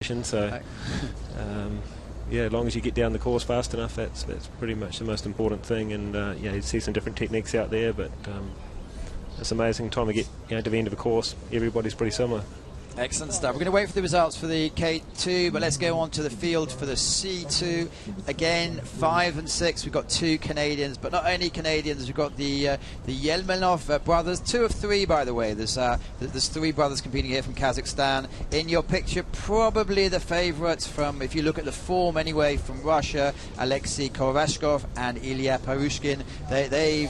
So yeah, as long as you get down the course fast enough, that's pretty much the most important thing. And yeah, you see some different techniques out there, but it's amazing time to get to the end of a course. Everybody's pretty similar. Excellent stuff. We're going to wait for the results for the K2, but let's go on to the field for the C2. Again, 5 and 6. We've got 2 Canadians, but not only Canadians. We've got the Yelmenov brothers, 2 of 3, by the way. There's 3 brothers competing here from Kazakhstan. In your picture, probably the favourites from, if you look at the form anyway, from Russia, Alexei Korobashkov and Ilya Parushkin. They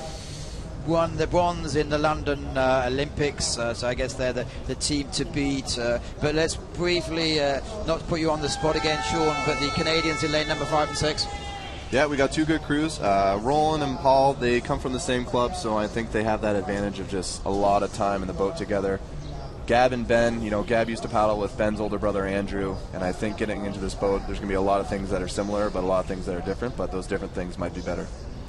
won the bronze in the London Olympics, so I guess they're the team to beat. But let's briefly, not to put you on the spot again, Sean, but the Canadians in lane number 5 and 6. Yeah, we got 2 good crews. Roland and Paul, they come from the same club, so I think they have that advantage of just a lot of time in the boat together. Gab and Ben, Gab used to paddle with Ben's older brother Andrew, and I think getting into this boat, there's going to be a lot of things that are similar, but a lot of things that are different, but those different things might be better.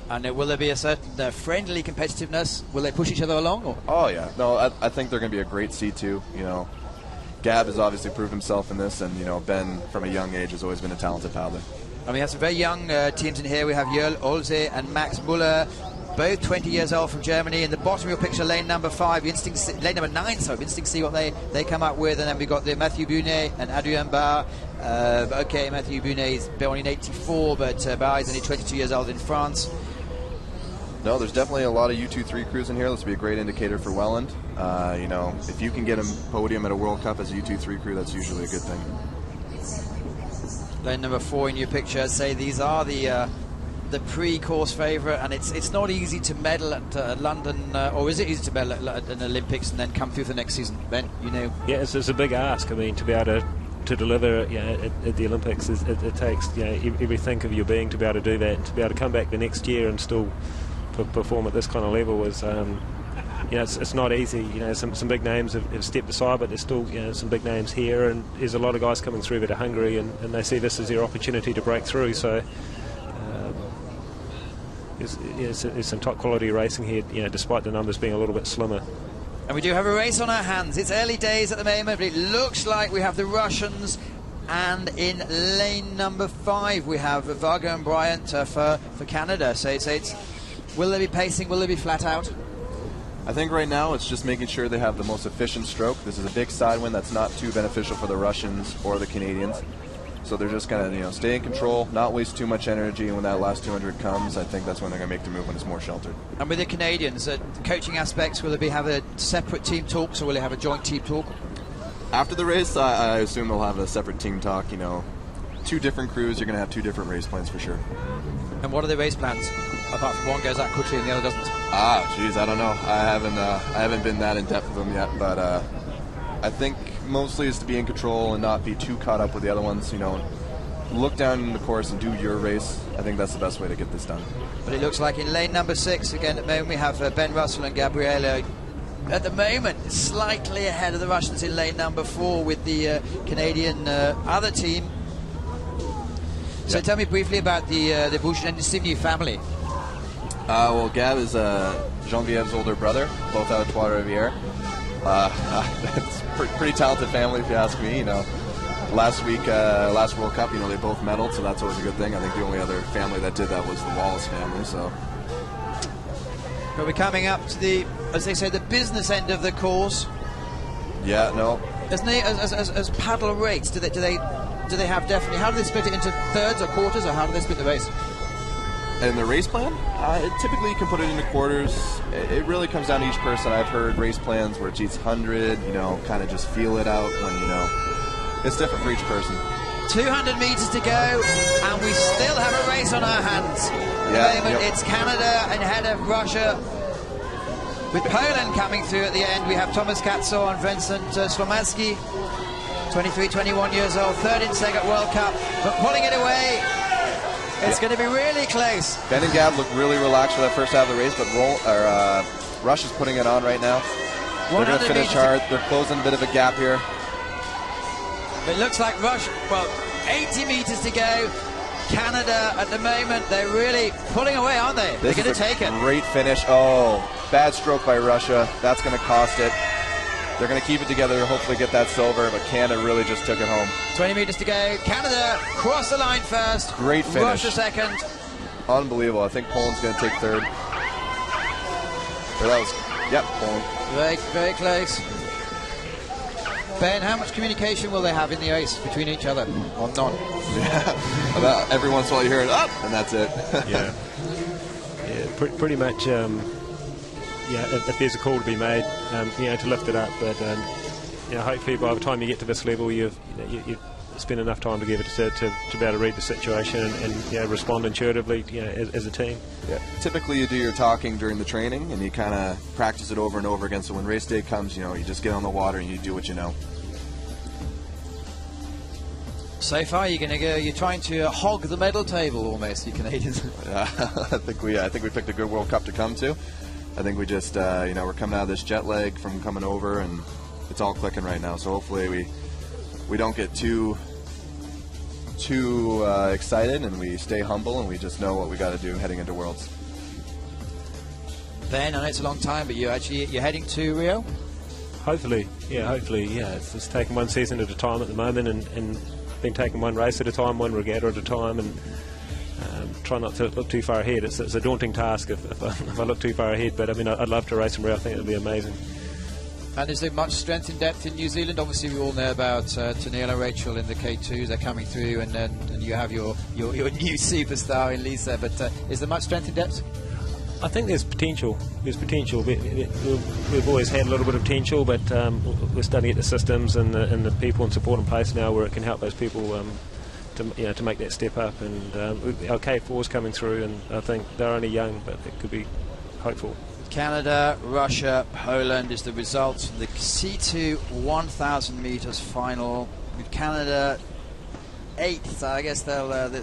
And will there be a certain friendly competitiveness? Will they push each other along? Or? Oh, yeah. No, I think they're going to be a great C2. Gab has obviously proved himself in this, and, Ben, from a young age, has always been a talented paddler. And we have some very young teams in here. We have Jörl Olse and Max Muller, both 20 years old from Germany. In the bottom of your picture, lane number 5, lane number 9, sorry, instinct to see what they come up with. And then we've got the Mathieu Bunet and Adrien Barr. Okay, Mathieu Bunet is born in 84, but Barr is only 22 years old in France. No, there's definitely a lot of U23 crews in here. This will be a great indicator for Welland. If you can get a podium at a World Cup as a U23 crew, that's usually a good thing. Lane number 4 in your picture. Say these are the pre-course favourite, and it's not easy to medal at London, or is it easy to medal at an Olympics and then come through for the next season? Ben, Yeah, it's a big ask. I mean, to be able to deliver at the Olympics, it takes everything of your being to be able to do that, and to be able to come back the next year and still perform at this kind of level is it's not easy. Some big names have stepped aside, but there's still some big names here, and there's a lot of guys coming through that are hungry, and they see this as their opportunity to break through. So there's some top quality racing here, despite the numbers being a little bit slimmer. And we do have a race on our hands. It's early days at the moment, but it looks like we have the Russians. And in lane number 5, we have Varga and Bryant for Canada. So it's will they be pacing? Will they be flat out? I think right now it's just making sure they have the most efficient stroke. This is a big side wind that's not too beneficial for the Russians or the Canadians. So they're just going to stay in control, not waste too much energy, and when that last 200 comes, I think that's when they're going to make the move when it's more sheltered. And with the Canadians, coaching aspects, will they have a separate team talks, or will they have a joint team talk? After the race, I assume they'll have a separate team talk. 2 different crews, you're going to have 2 different race plans for sure. And what are the race plans? Apart from one goes out quickly and the other doesn't. Geez, I don't know. I haven't been that in depth with them yet, but I think mostly is to be in control and not be too caught up with the other ones. Look down in the course and do your race. I think that's the best way to get this done. But it looks like in lane number 6 again at the moment we have Ben Russell and Gabriele. At the moment, slightly ahead of the Russians in lane number 4 with the Canadian other team. So tell me briefly about the Bouchin and Sivny family. Well, Gab is Geneviève's older brother, both out of Trois-Rivières. It's a pretty talented family, if you ask me. Last week, last World Cup, they both medaled, so that's always a good thing. I think the only other family that did that was the Wallace family. So, but we're coming up to the, as they say, the business end of the course. Yeah, no. As paddle rates, do they have definitely? How do they split it into thirds or quarters, or how do they split the race? And the race plan? Typically you can put it into quarters. It really comes down to each person. I've heard race plans where it's each 100, kind of just feel it out when, it's different for each person. 200 meters to go, and we still have a race on our hands. Yeah, at the moment, it's Canada ahead of Russia. With Poland coming through at the end, we have Thomas Katzo and Vincent Slomansky, 23, 21 years old, 3rd in Seg at World Cup, but pulling it away. It's going to be really close. Ben and Gab look really relaxed for that first half of the race, but Russia's putting it on right now. They're going to finish hard. They're closing a bit of a gap here. It looks like Russia, 80 meters to go. Canada at the moment, they're really pulling away, aren't they? They're going to take it. Great finish. Oh, bad stroke by Russia. That's going to cost it. they're going to keep it together, hopefully get that silver, but Canada really just took it home. 20 meters to go. Canada cross the line first. Great finish. Russia second. Unbelievable. I think Poland's going to take third. Or that was, yep, Poland. Very, very close. Ben, how much communication will they have in the race between each other? Or none? Yeah. About every once in a while you hear it up, and that's it. Yeah. Pretty much. If there's a call to be made, to lift it up, but hopefully by the time you get to this level, you spend enough time together to be able to read the situation and respond intuitively, as a team. Yeah. Typically, you do your talking during the training, and you kind of practice it over and over again. So when race day comes, you just get on the water and you do what you know. So far, you're trying to hog the medal table almost, you Canadians. I think we picked a good World Cup to come to. I think we just, we're coming out of this jet lag from coming over, and it's all clicking right now. So hopefully we don't get too excited, and we stay humble, and we just know what we got to do heading into Worlds. Ben, I know it's a long time, but you're heading to Rio? Hopefully. It's just taking one season at a time at the moment, and been taking one race at a time, one regatta at a time, and try not to look too far ahead. It's a daunting task if I look too far ahead, but I'd love to race in Rio. I think it would be amazing. And is there much strength in depth in New Zealand? Obviously, we all know about Tennille and Rachel in the K2s. They're coming through, and you have your new superstar in Lisa. But is there much strength in depth? I think there's potential. We've always had a little bit of potential, but we're starting to get the systems and the people and support in place now where it can help those people to make that step up. And our K4 is coming through, and I think they're only young, but it could be hopeful. Canada, Russia, Poland is the results from the C2 1,000 meters final. With Canada 8th, so I guess they'll